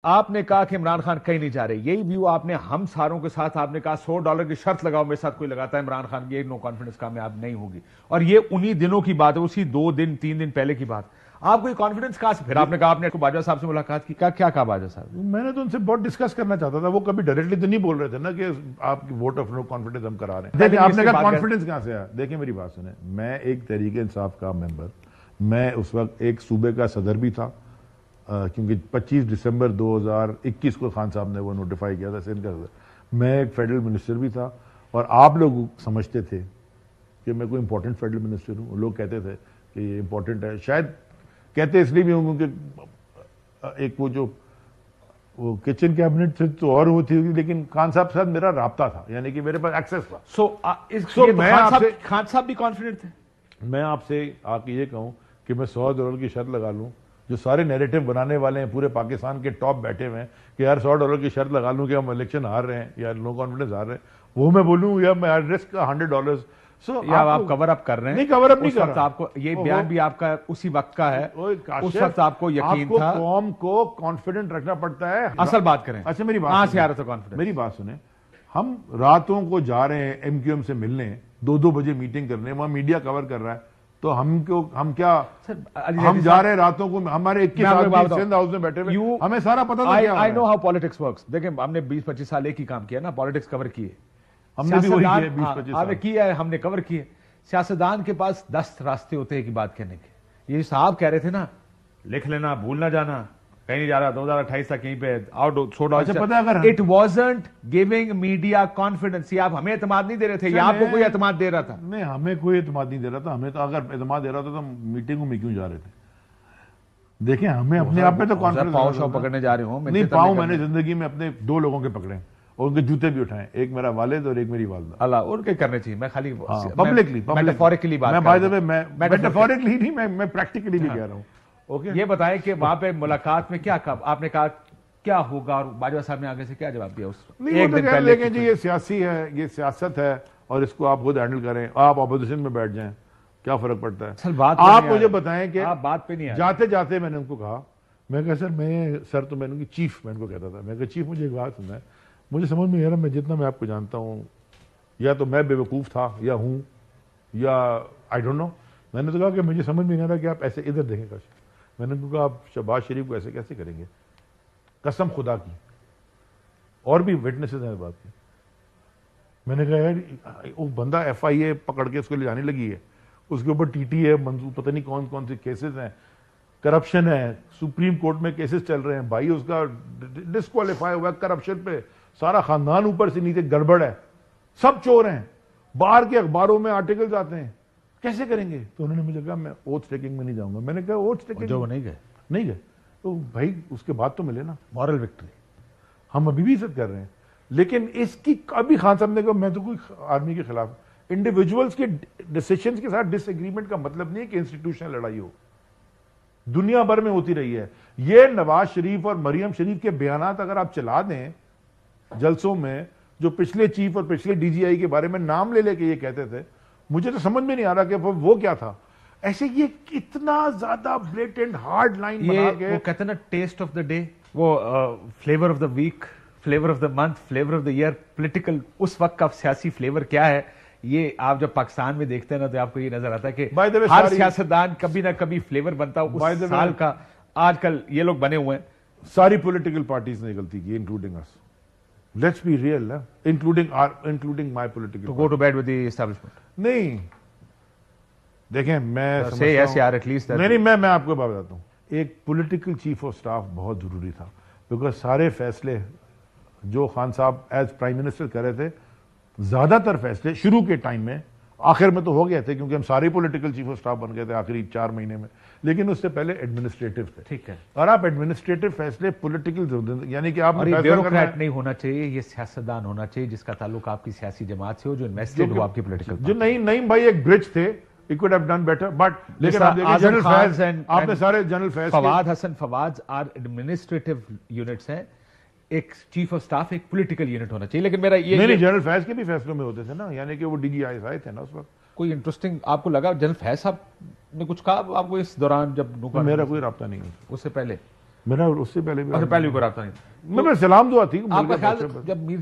آپ نے کہا کہ عمران خان کہیں نہیں جا رہے، یہی ویو آپ نے ہم ساروں کے ساتھ آپ نے کہا $100 کی شرط لگاؤ میرے ساتھ کوئی لگاتا ہے عمران خان کی، یہ نو کانفیڈنس کامیاب نہیں ہوگی، اور یہ انہی دنوں کی بات ہے، اسی 2 دن 3 دن پہلے کی بات. آپ کو یہ کانفیڈنس کہاں سے؟ پھر آپ نے کہا آپ نے باجوہ صاحب سے ملاقات کی، کیا کہا باجوہ صاحب؟ میں نے تو ان سے بہت ڈسکس کرنا چاہتا تھا، وہ کبھی ڈائریکٹلی تو نہیں بول رہے تھے نا کہ آپ کی ووٹ آف نو کانفیڈنس ہم کرا رہے ہیں. دیکھیں آپ نے کہا کانفیڈنس کہاں سے آیا. دیکھیں میری بات سنیں، میں ایک تحریک انصاف کا ممبر، میں اس وقت ایک صوبے کا صدر بھی تھا، کیونکہ 25 دسمبر 2021 کو خان صاحب نے وہ نوٹیفائی کیا تھا سندھ کا صدر. میں ایک فیڈرل منسٹر بھی تھا، اور آپ لوگ سمجھتے تھے کہ میں کوئی امپورٹنٹ فیڈرل منسٹر ہوں. لوگ کہتے تھے کہ یہ امپورٹنٹ ہے، شاید کہتے اس لیے بھی ہوں کہ ایک وہ جو وہ کچن کیبنٹ سے تو اور ہوتی ہوگی، لیکن خان صاحب سے میرا رابطہ تھا، یعنی کہ میرے پاس ایکسیس تھا. میں خان صاحب بھی کانفیڈنٹ تھے. میں آپ سے آ کے یہ کہوں کہ میں $100 کی شرط لگا لوں، جو سارے نیریٹو بنانے والے ہیں پورے پاکستان کے ٹاپ بیٹھے ہوئے ہیں کہ یار $100 کی شرط لگا لوں کہ ہم الیکشن ہار رہے ہیں یا نو کانفیڈنس ہار رہے ہیں، وہ میں بولوں یا میں رسک $100. یا آپ کور اپ کر رہے ہیں؟ نہیں، کور اپ نہیں کر رہا. آپ کو یہ بیان بھی آپ کا اسی وقت کا ہے، اس وقت آپ کو یقین تھا. قوم کو کانفیڈنٹ رکھنا پڑتا ہے. اصل بات کریں. اچھا میری بات کہاں سے آ رہا تھا کانفیڈنس؟ میری بات سنیں، ہم راتوں کو جا رہے ہیں ایم کیو ایم سے ملنے، 2 بجے میٹنگ کرنے، وہاں میڈیا کور کر رہا ہے، تو ہم کیا ہم جا رہے ہیں راتوں کو، ہمارے 21 آدمی سندھ ہاؤس میں بیٹھے ہوئے، ہمیں سارا پتا تھا کیا. I know how politics works. دیکھیں ہم نے 20-25 سال ایک ہی کام کیا نا، پالیٹکس کور کیے. ہم نے بھی وہی کیا 20-25 سال. آپ نے کیا ہے، ہم نے کور کیے. سیاستدان کے پاس 10 راستے ہوتے ہیں کی بات کرنے کے. یہ صاحب کہہ رہے تھے نا، لکھ لینا، بھول نہ جانا، کہیں نہیں جا رہا، 2028 تک کہیں پہ آؤٹ چھوڑا. It wasn't giving media confidence. یہ آپ ہمیں اعتماد نہیں دے رہے تھے، یا آپ کو کوئی اعتماد دے رہا تھا؟ نہیں، ہمیں کوئی اعتماد نہیں دے رہا تھا. ہمیں تو اگر اعتماد دے رہا تھا تو ہم میٹنگوں میں کیوں جا رہے تھے؟ دیکھیں ہمیں اپنے آپ پہ تو کانفیڈنس. پاؤں شاؤں پکڑنے جا رہے ہوں؟ نہیں، پاؤں میں نے زندگی میں اپنے 2 لوگوں کے پکڑے ہیں اور ان کے جوتے بھی اٹھائے، ایک میرا والد اور ایک میری والدہ. اللہ ان کے کرنے چاہیے. میں خالی پبلکلی میٹافورکلی بات کر رہا ہوں. میٹافورکلی نہیں، میں پریکٹیکلی بھی کہہ رہا ہوں. یہ بتائیں کہ وہاں پہ ملاقات میں کیا کہا آپ نے؟ کہا کیا ہوگا، اور باجوہ صاحب نے آگے سے کیا جواب دیا اس ایک دن پہلے؟ لیکن جی یہ سیاسی ہے، یہ سیاست ہے، اور اس کو آپ خود ہینڈل کریں. آپ اپوزیشن میں بیٹھ جائیں، کیا فرق پڑتا ہے؟ آپ مجھے بتائیں کہ بات پہ نہیں جاتے جاتے میں نے ان کو کہا، میں کہا سر تو میں نے چیف، میں ان کو کہتا تھا، میں کہا چیف مجھے ایک بات سننا ہے، مجھے سمجھ میں نہیں آ رہا، میں جتنا میں آپ کو جانتا ہوں یا تو میں بے وقوف تھا یا ہوں، یا آئی ڈونٹ نو. میں نے تو کہا کہ مجھے سمجھ میں نہیں آ رہا کہ آپ ایسے ادھر دیکھیں. میں نے کہا آپ شہباز شریف کو ایسے کیسے کریں گے؟ قسم خدا کی، اور بھی وٹنسز ہیں اس بات کی. میں نے کہا یار وہ بندہ ایف آئی اے پکڑ کے اس کو لے جانے لگی ہے، اس کے اوپر ٹی ٹی ہے منظور، پتہ نہیں کون کون سے کیسز ہیں، کرپشن ہے، سپریم کورٹ میں کیسز چل رہے ہیں، بھائی اس کا ڈسکوالیفائی ہوا ہے کرپشن پہ، سارا خاندان اوپر سے نیچے گڑبڑ ہے، سب چور ہیں، باہر کے اخباروں میں آرٹیکلز آتے ہیں، کیسے کریں گے؟ تو انہوں نے مجھے کہا میں اوتھ ٹیکنگ میں نہیں جاؤں گا. میں نے کہا اوتھ ٹیکنگ جو نہیں گئے تو بھائی اس کے بعد تو ملے نا مورل وکٹری. ہم ابھی بھی عزت کر رہے ہیں، لیکن اس کی ابھی خان صاحب نے کہا میں تو کوئی آرمی کے خلاف. انڈیویجولز کے ڈیسیشنز کے ساتھ ڈس ایگریمنٹ کا مطلب نہیں ہے کہ انسٹیٹیوشنل لڑائی ہو، دنیا بھر میں ہوتی رہی ہے. یہ نواز شریف اور مریم شریف کے بیانات اگر آپ چلا دیں جلسوں میں، جو پچھلے چیف اور پچھلے ڈی جی آئی کے بارے میں نام لے کے یہ کہتے تھے، مجھے تو سمجھ میں نہیں آ رہا کہ وہ کیا تھا. ایسے یہ اتنا زیادہ بلیٹنٹ ہارڈ لائن بنا کے، وہ کہتے ہیں نا ٹیسٹ آف دا ڈے، وہ flavour of the week, flavour of the month, flavour of the year. Political اس وقت کا سیاسی فلیور کیا ہے، یہ آپ جب پاکستان میں دیکھتے ہیں نا تو آپ کو یہ نظر آتا ہے کہ ہر سیاستدان کبھی نہ کبھی فلیور بنتا ہے اس سال کا. آج کل یہ لوگ بنے ہوئے ہیں، ساری پولیٹیکل پارٹیز نے غلطی کی، including us. Let's be real, including my political. To go to bed with the establishment. نہیں دیکھیں میں میں آپ کو بات بتاتا ہوں، ایک پولیٹیکل چیف آف سٹاف بہت ضروری تھا، بیکاز سارے فیصلے جو خان صاحب ایز پرائم منسٹر کر رہے تھے، زیادہ تر فیصلے شروع کے ٹائم میں، آخر میں تو ہو گئے تھے کیونکہ ہم سارے پولیٹیکل چیف آف سٹاف بن گئے تھے آخری 4 مہینے میں، لیکن اس سے پہلے ایڈمنسٹریٹو تھے. ٹھیک ہے، اور آپ ایڈمنسٹریٹو فیصلے پولیٹیکل، یعنی کہ آپ بیوروکریٹ نہیں ہونا چاہیے، یہ سیاستدان ہونا چاہیے جس کا تعلق آپ کی سیاسی جماعت سے ہو، جو انویسٹڈ ہو آپ کی پولیٹیکل. جو نہیں بھائی ایک برج تھے، he could have done better, but لیکن آپ دیکھیں جنرل فیض، آپ نے سارے general Faiz, Fawad Hassan Fawad are administrative units ہیں. ایک چیف آف سٹاف ایک پولیٹیکل یونٹ ہونا چاہیے. لیکن میرا یہ نہیں، جنرل فیض کے بھی فیصلوں میں ہوتے تھے نا، یعنی کہ وہ ڈی جی آئی آئے تھے نا اس وقت. کوئی انٹرسٹنگ آپ کو لگا جنرل فیض صاحب نے کچھ کہا آپ کو اس دوران جب؟ میرا کوئی رابطہ نہیں ہے اس سے پہلے. میرا اس سے پہلے بھی پہلے بھی کوئی رابطہ نہیں تھا؟ میں سلام دعا تھی آپ کا خیال جب میر